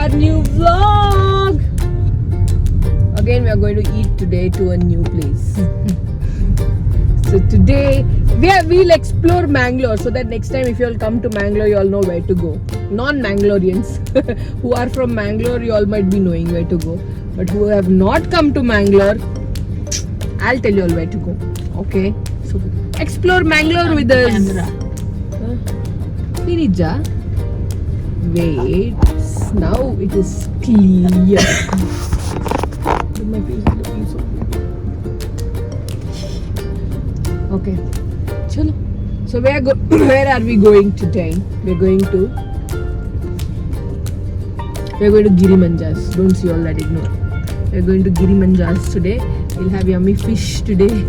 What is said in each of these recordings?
our new vlog. Again, we are going to eat today to a new place. So today we'll explore Mangalore, so that next time if you all come to Mangalore, you all know where to go. Non-Mangaloreans who are from Mangalore, you all might be knowing where to go. But who have not come to Mangalore, I'll tell you all where to go. Okay? So explore Mangalore with us. Nirija, wait. Now it is clear. My face is looking so good. Okay. Chalo. So where are we going today? We're going to Giri Manjas. Don't see all that, ignore. We're going to Giri Manjas today. We'll have yummy fish today.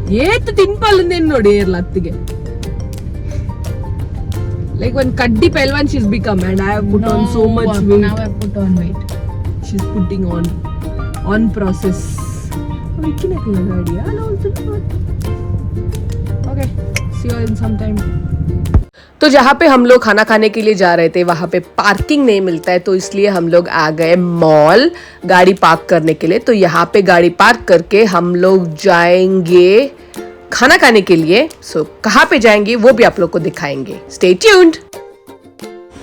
Yet tinpalunde nodi erlattige. Like when Kaddi Pelwan she's become, and I have put on so much weight. Now I put on weight. She's putting on process. Okay, see you in some time. तो जहाँ पे हम लोग खाना खाने के लिए जा रहे थे वहाँ पे पार्किंग नहीं मिलता है, तो इसलिए हम लोग आ गए मॉल गाड़ी पार्क करने के लिए। तो यहाँ पे गाड़ी पार्क करके हम लोग जाएंगे खाना खाने के लिए। सो कहाँ पे जाएंगे वो भी आप लोग को दिखाएंगे। Stay tuned.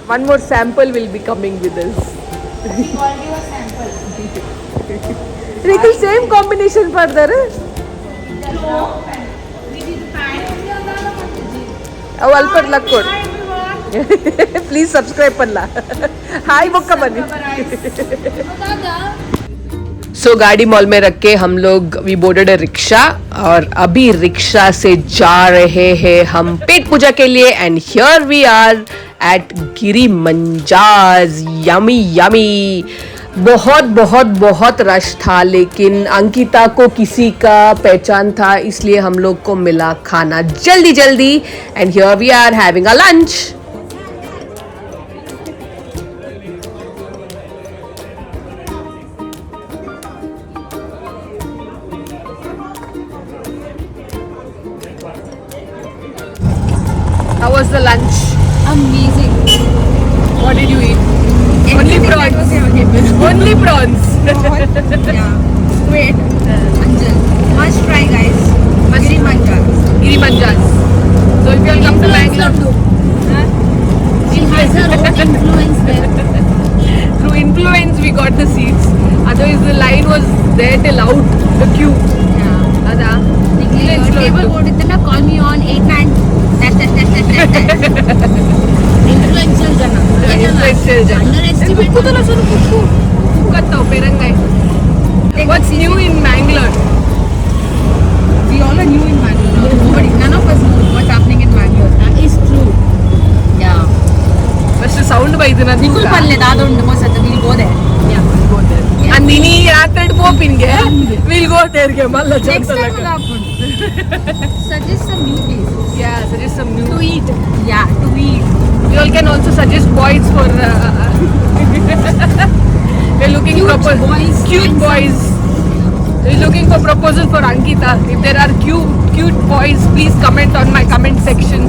One more sample will be coming with us. Rekul, same combination further. Alpar Lakkod. Please subscribe palla. Hi Bokka Bani. So गाड़ी मॉल में रख के हम लोग वी बोर्डेड अ रिक्शा, और अभी रिक्शा से जा रहे हैं हम पेट पूजा के लिए। And here we are at Giri Manja's. Yummy yummy. बहुत बहुत बहुत रश था, लेकिन अंकिता को किसी का पहचान था, इसलिए हम लोग को मिला खाना जल्दी जल्दी। And here we are having a lunch. How was the lunch? Amazing. What did you eat? Only prawns. Only prawns. Yeah. Wait. Anjal. Must try, guys. Giri Manjas. Giri Manjas. So if you all come to Bangalore, She has her own influence there. through influence we got the seats. Otherwise the line was there till out the queue. Yeah. Ada. Table board itna call me on 89. Influential jana. Influential jana. Underestimate. Kudala sunu kukku. Kukkatao perangai. What's new in Mangalore? We all are new in Mangalore. Nobody, none of us know what's happening in Mangalore. That is true. Yeah. First sound by idina. Nikul palle dadondu mosata. We'll go there. Yeah. We'll go there. And Nini rathad popinge. We'll go there ke malla Next time we'll happen. Suggest some new places. Yeah, suggest some new To eat. Yeah, to eat. You all can also suggest boys for we're looking Cute for boys, cute handsome. boys. We're looking for proposal for Ankita. If there are cute boys, please comment on my comment section.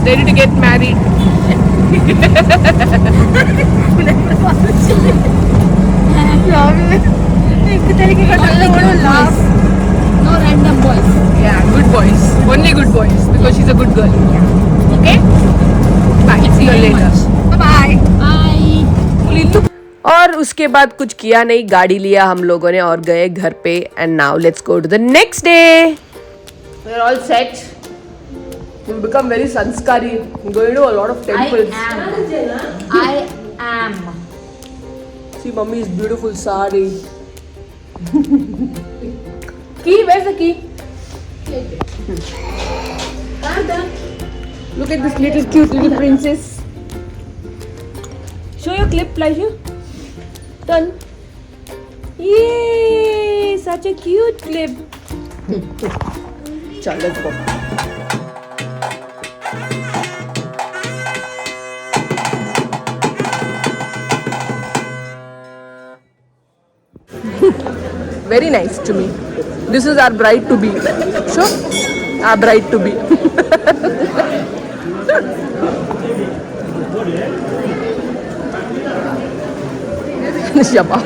Ready to get married. No random boys. Yeah, good boys. Only good boys because she's a good girl. Okay? Bye. See you later. Bye bye. और उसके बाद कुछ किया नहीं, गाड़ी लिया हम लोगों ने और गए घर पे। And now let's go to the next day. We are all set. We become very sanskari, going to a lot of temples. I am. See मम्मी's beautiful sari. Key, where's the key? Look at this little cute little princess. Show your clip, Laishu. Done. Yay! Such a cute clip. Chal, let's go. Very nice to me. This is our bride to be. Sure? Our bride to be. Shabba.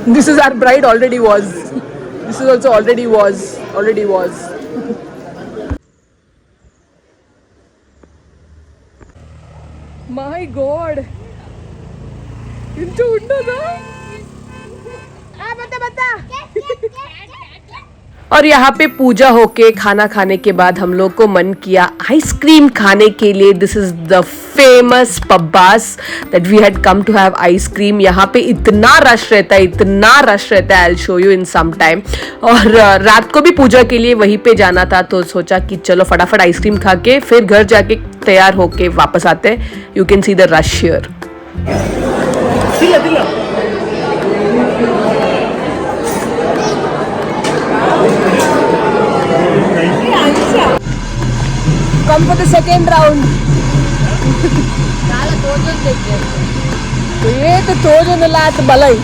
This is our bride already was. This is also already was. My God. Into उन्नदा. बता. और यहाँ पे पूजा होके खाना खाने के बाद हम लोग को मन किया आइसक्रीम खाने के लिए. This is the famous Pabbas that we had come to have ice cream. यहाँ पे इतना रश रहता है. I will show you in some time. और रात को भी पूजा के लिए वहीं पे जाना था, तो सोचा कि चलो फटाफट आइसक्रीम खा के फिर घर जाके तैयार होके वापस आते. You can see the rush here. Come for the second round. ये तो तोजन लात बलाई.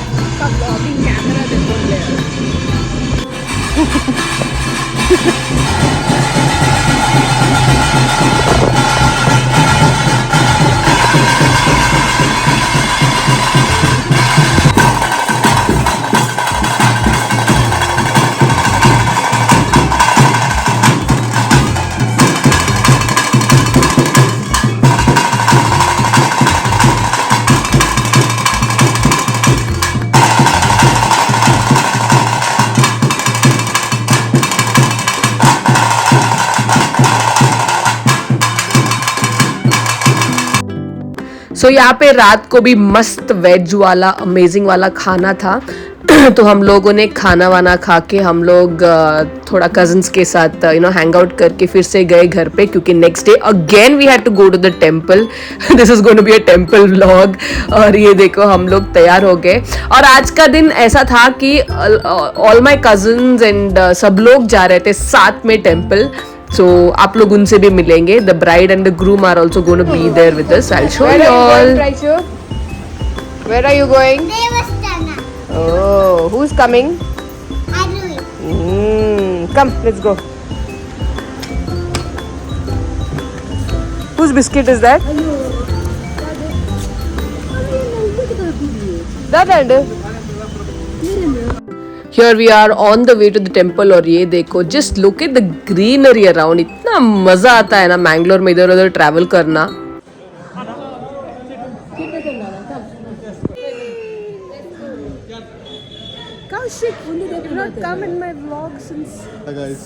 सो यहाँ पे रात को भी मस्त वेज वाला अमेजिंग वाला खाना था. तो हम लोगों ने खाना वाना खा के हम लोग थोड़ा कजन्स के साथ हैंग आउट करके फिर से गए घर पे, क्योंकि next day again we had to go to the temple. This is going to be a temple vlog. और ये देखो हम लोग तैयार हो गए. और आज का दिन ऐसा था कि ऑल माई कजन्स एंड सब लोग जा रहे थे साथ में टेम्पल. So आप लोग उनसे भी मिलेंगे. The bride and the groom are also going to be there with us. I'll show you all. Where are you going? Devasthana. Oh, who's coming? Arui. Come, let's go. Whose biscuit is that? That end. Here we are on the way to the temple. और ये देखो, just look at the greenery around. इतना मजा आता है ना मैंगलोर में इधर उधर ट्रैवल करना. Kaushik, you not come in my vlog since. Hi guys,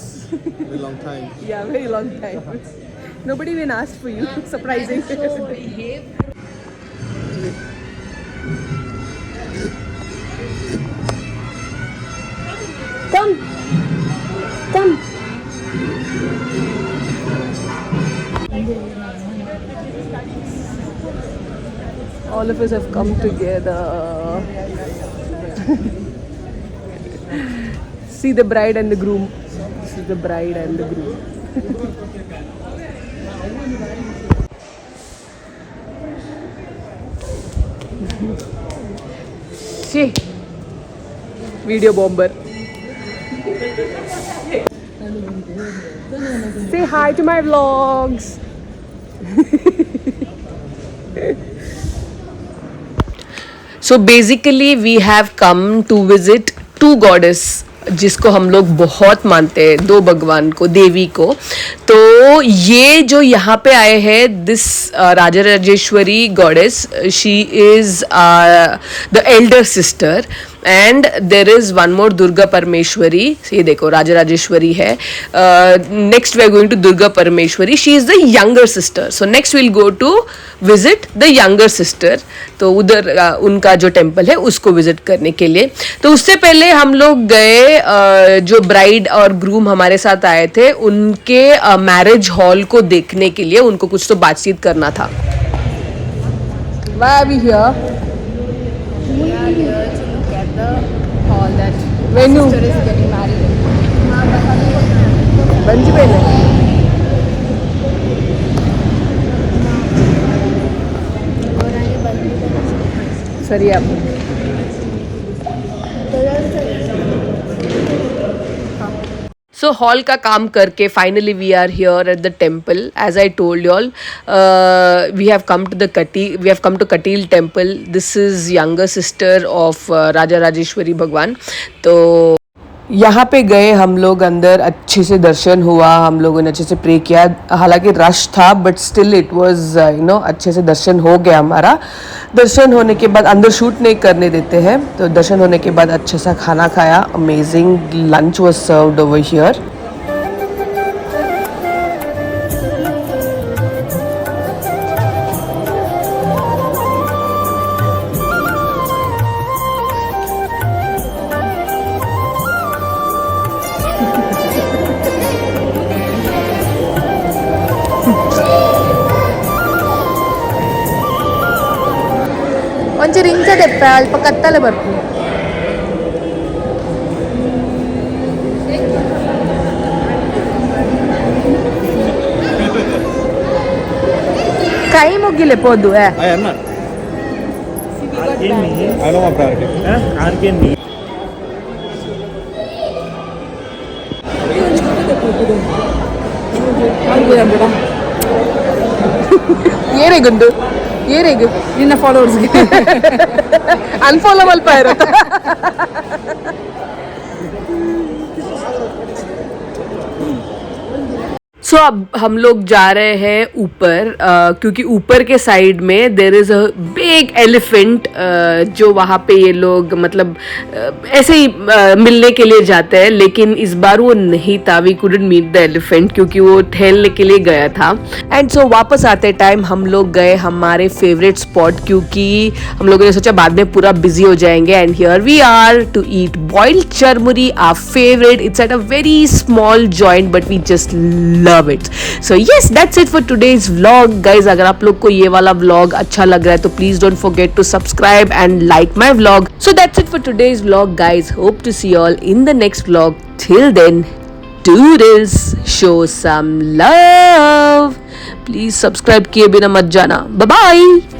very long time. Yeah, very long time. Nobody even asked for you. Surprising. Come. All of us have come together. See the bride and the groom. This is the bride and the groom. See, video bomber. Say hi to my vlogs. So basically we have come to visit two goddess जिसको हम लोग बहुत मानते हैं, दो भगवान को, देवी को. तो ये जो यहाँ पे आए हैं, this Rajarajeshwari goddess, she is the elder sister. And there is one more Durga Parameshwari. ये देखो राजराजेश्वरी है. Next we are going to Durga Parameshwari. She is the younger sister. So next will go to visit the younger sister. तो उधर उनका जो temple है उसको visit करने के लिए. तो उससे पहले हम लोग गए, जो ब्राइड और ग्रूम हमारे साथ आए थे उनके मैरिज हॉल को देखने के लिए. उनको कुछ तो बातचीत करना था. Why are we here? We are here to look at the hall that Venu. sister is getting married in. Bungee पहले. सरी आप. So hall का काम करके finally we are here at the temple. As I told you all, we have come to Katil temple. This is younger sister of Raja Rajeshwari Bhagwan. तो यहाँ पे गए हम लोग, अंदर अच्छे से दर्शन हुआ, हम लोगों ने अच्छे से प्रे किया. हालांकि रश था बट स्टिल इट वाज अच्छे से दर्शन हो गया हमारा. दर्शन होने के बाद अंदर शूट नहीं करने देते हैं, तो दर्शन होने के बाद अच्छा सा खाना खाया. Amazing lunch was served over here. ಒಂಚೂರು ಇಂಚ ತೆಪ್ಪ ಅಲ್ಪ ಕತ್ತಲೆ ಬರ್ಪು ಕೈ ಮುಗಿಲೆ ಪೋದು I am not. I don't want priority. ಏನೇಗುಂದು ಏನೇಗು ನಿನ್ನ ಫಾಲೋವರ್ಸ್ಗೆ ಅನ್ಫಾಲೋ ಮಲ್ಪ ಇರುತ್ತೆ. सो अब हम लोग जा रहे हैं ऊपर, क्योंकि ऊपर के साइड में there is a big elephant, जो वहाँ पे ये लोग मतलब ऐसे ही मिलने के लिए जाते हैं. लेकिन इस बार वो नहीं था. We couldn't meet the elephant क्योंकि वो ठहरने के लिए गया था. एंड सो वापस आते टाइम हम लोग गए हमारे फेवरेट स्पॉट, क्योंकि हम लोगों ने सोचा बाद में पूरा बिजी हो जाएंगे. And here we are to eat boiled charmuri, our favourite. It's at a very small joint but we just love it. So yes, that's it for today's vlog guys. अगर आप लोग को ये वाला vlog अच्छा लग रहा है तो please don't forget to subscribe and like my vlog. So that's it for today's vlog guys. Hope to see you all in the next vlog. Till then, do this, show some love. Please subscribe किए बिना मत जाना. Bye bye.